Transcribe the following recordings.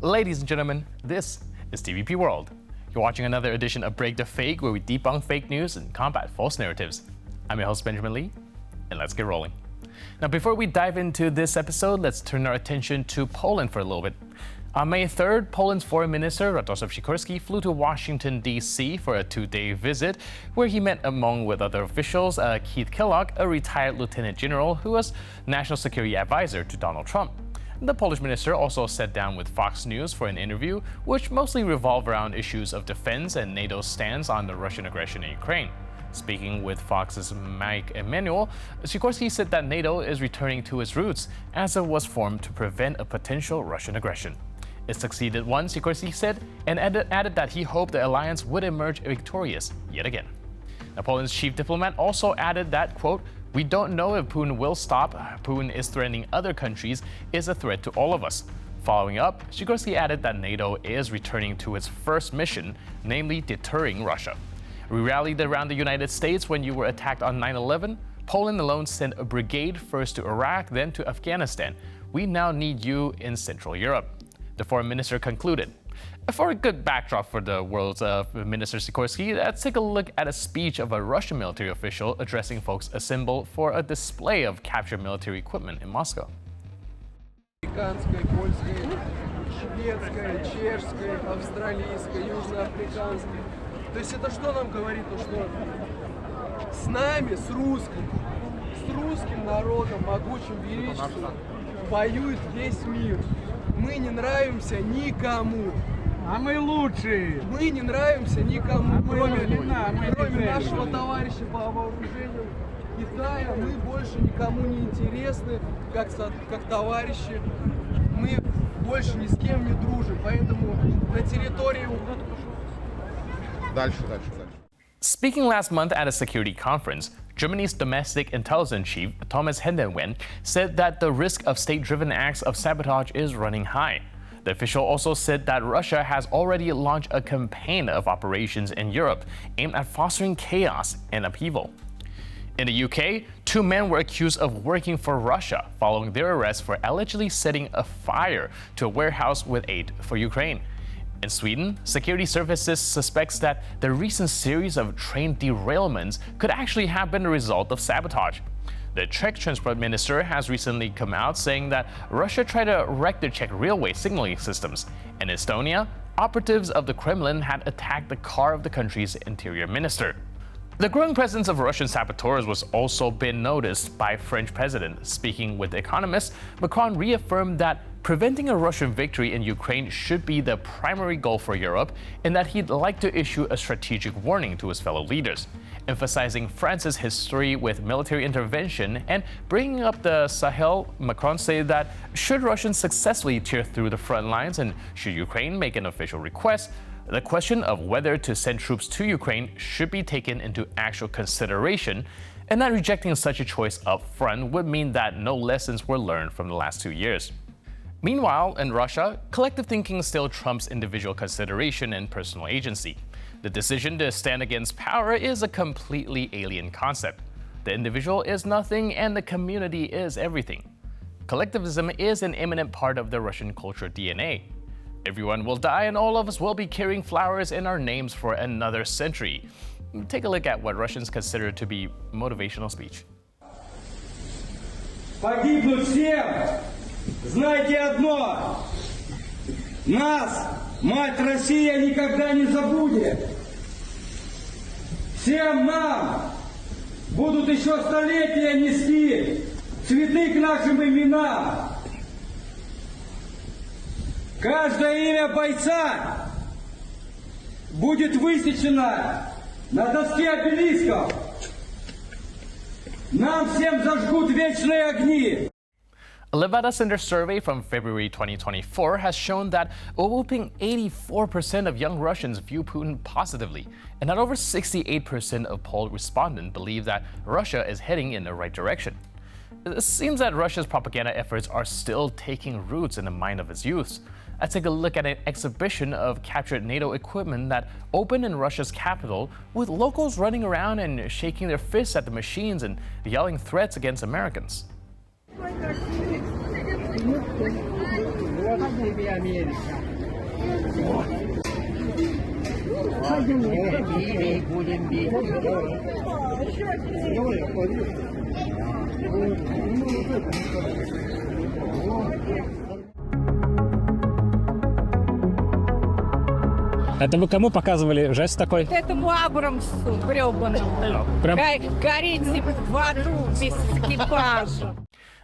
Ladies and gentlemen, this is TVP World. You're watching another edition of Break the Fake, where we debunk fake news and combat false narratives. I'm your host, Benjamin Lee, and let's get rolling. Now, before we dive into this episode, let's turn our attention to Poland for a little bit. On May 3rd, Poland's Foreign Minister Radosław Sikorski flew to Washington, D.C. for a two-day visit, where he met with other officials, Keith Kellogg, a retired lieutenant general who was national security advisor to Donald Trump. The Polish minister also sat down with Fox News for an interview, which mostly revolved around issues of defense and NATO's stance on the Russian aggression in Ukraine. Speaking with Fox's Mike Emanuel, Sikorski said that NATO is returning to its roots, as it was formed to prevent a potential Russian aggression. It succeeded once, Sikorski said, and added that he hoped the alliance would emerge victorious yet again. Now, Poland's chief diplomat also added that, quote, "We don't know if Putin will stop. Putin is threatening other countries, is a threat to all of us." Following up, Sikorski added that NATO is returning to its first mission, namely deterring Russia. "We rallied around the United States when you were attacked on 9/11. Poland alone sent a brigade first to Iraq, then to Afghanistan. We now need you in Central Europe." The foreign minister concluded. For a good backdrop for the world's Minister Sikorski, let's take a look at a speech of a Russian military official addressing folks assembled for a display of captured military equipment in Moscow. Американская, польская, шведская, чешская, австралийская, южноафриканская. То есть это что нам говорит? То, что с нами, с русским народом, могучим, величеством, воюет весь мир. Мы не нравимся никому. А мы лучшие. Мы не нравимся никому, кроме нашего товарища по вооружению Китая. Мы больше никому не интересны, как товарищи. Мы больше ни с кем не дружим, поэтому на территории... Дальше. Speaking last month at a security conference, Germany's domestic intelligence chief, Thomas Hendenwen, said that the risk of state-driven acts of sabotage is running high. The official also said that Russia has already launched a campaign of operations in Europe aimed at fostering chaos and upheaval. In the UK, two men were accused of working for Russia following their arrest for allegedly setting a fire to a warehouse with aid for Ukraine. In Sweden, security services suspects that the recent series of train derailments could actually have been a result of sabotage. The Czech transport minister has recently come out saying that Russia tried to wreck the Czech railway signaling systems. In Estonia, operatives of the Kremlin had attacked the car of the country's interior minister. The growing presence of Russian saboteurs was also been noticed by French president. Speaking with economists, Macron reaffirmed that preventing a Russian victory in Ukraine should be the primary goal for Europe, and that he'd like to issue a strategic warning to his fellow leaders. Emphasizing France's history with military intervention and bringing up the Sahel, Macron said that should Russians successfully tear through the front lines and should Ukraine make an official request, the question of whether to send troops to Ukraine should be taken into actual consideration, and that rejecting such a choice up front would mean that no lessons were learned from the last 2 years. Meanwhile, in Russia, collective thinking still trumps individual consideration and personal agency. The decision to stand against power is a completely alien concept. The individual is nothing and the community is everything. Collectivism is an imminent part of the Russian culture DNA. Everyone will die and all of us will be carrying flowers in our names for another century. Take a look at what Russians consider to be motivational speech. Погибнуть всем! Знайте одно! Нас, мать Россия, никогда не забудет! Всем нам будут еще столетия нести цветы к нашим именам! Каждое имя бойца будет высечено на доске обелисков. Нам всем зажгут вечные огни. A Levada Center survey from February 2024 has shown that a whopping 84% of young Russians view Putin positively, and that over 68% of polled respondents believe that Russia is heading in the right direction. It seems that Russia's propaganda efforts are still taking roots in the mind of its youth. Let's take a look at an exhibition of captured NATO equipment that opened in Russia's capital, with locals running around and shaking their fists at the machines and yelling threats against Americans. Это вы кому показывали жест такой? Этому Абрамсу гребаному. Прям... Гореть в аду без экипажа.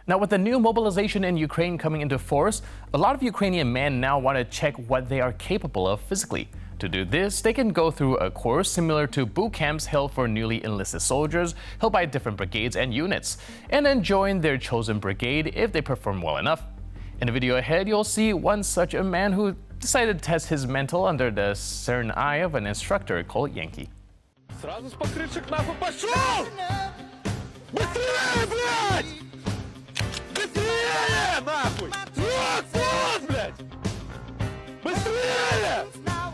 Now, with the new mobilization in Ukraine coming into force, a lot of Ukrainian men now want to check what they are capable of physically. To do this, they can go through a course similar to boot camps held for newly enlisted soldiers held by different brigades and units, and then join their chosen brigade if they perform well enough. In the video ahead, you'll see one such a man who decided to test his mental under the stern eye of an instructor called Yankee. Сразу с покрышек нахуй пошел! Быстрее, блядь! Быстрее, нахуй! Вот, блядь! Быстрее!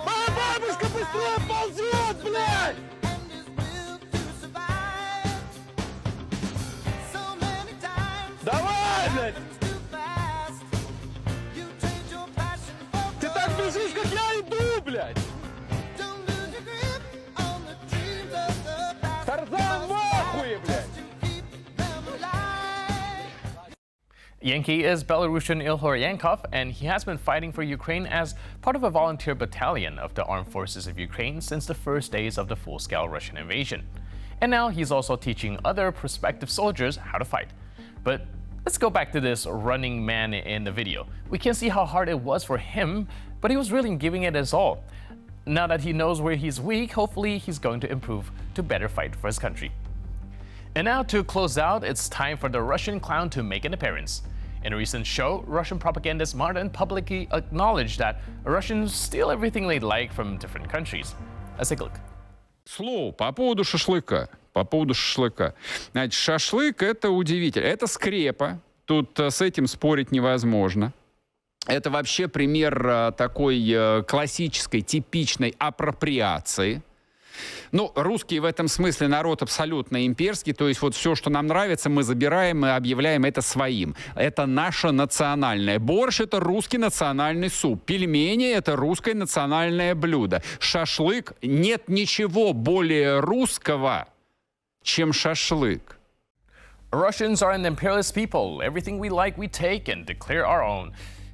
Моя бабушка быстрее ползет, блядь! Давай, блядь! Ты так бежишь, как я иду, блядь! Тарзан в ахуе, блядь! Yankee is Belarusian Ilhor Yankov, and he has been fighting for Ukraine as part of a volunteer battalion of the armed forces of Ukraine since the first days of the full-scale Russian invasion. And now he's also teaching other prospective soldiers how to fight. But let's go back to this running man in the video. We can see how hard it was for him, but he was really giving it his all. Now that he knows where he's weak, hopefully he's going to improve to better fight for his country. And now to close out, it's time for the Russian clown to make an appearance. In a recent show, Russian propagandist Martin publicly acknowledged that Russians steal everything they like from different countries. Let's take a look. Слово по поводу шашлыка. Значит, шашлык — это удивительно. Это скрепа. Тут с этим спорить невозможно. Это вообще пример такой классической, типичной апроприации. Ну, русские в этом смысле народ абсолютно имперский, то есть вот все, что нам нравится, мы забираем и объявляем это своим. Это наше национальное. Борщ — это русский национальный суп. Пельмени — это русское национальное блюдо. Шашлык — нет ничего более русского, чем шашлык. Russians are an imperialist people. Everything we like, we take and declare our own.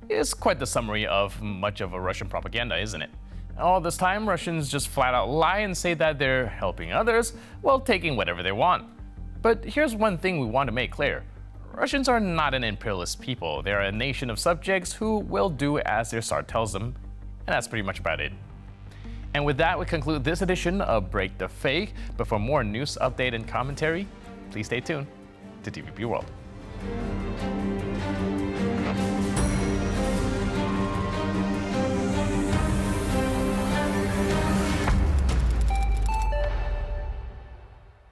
It's quite the summary of much of a Russian propaganda, isn't it? All this time, Russians just flat out lie and say that they're helping others while taking whatever they want. But here's one thing we want to make clear. Russians are not an imperialist people. They're a nation of subjects who will do as their Tsar tells them. And that's pretty much about it. And with that, we conclude this edition of Break the Fake. But for more news, update, and commentary, please stay tuned to TVP World.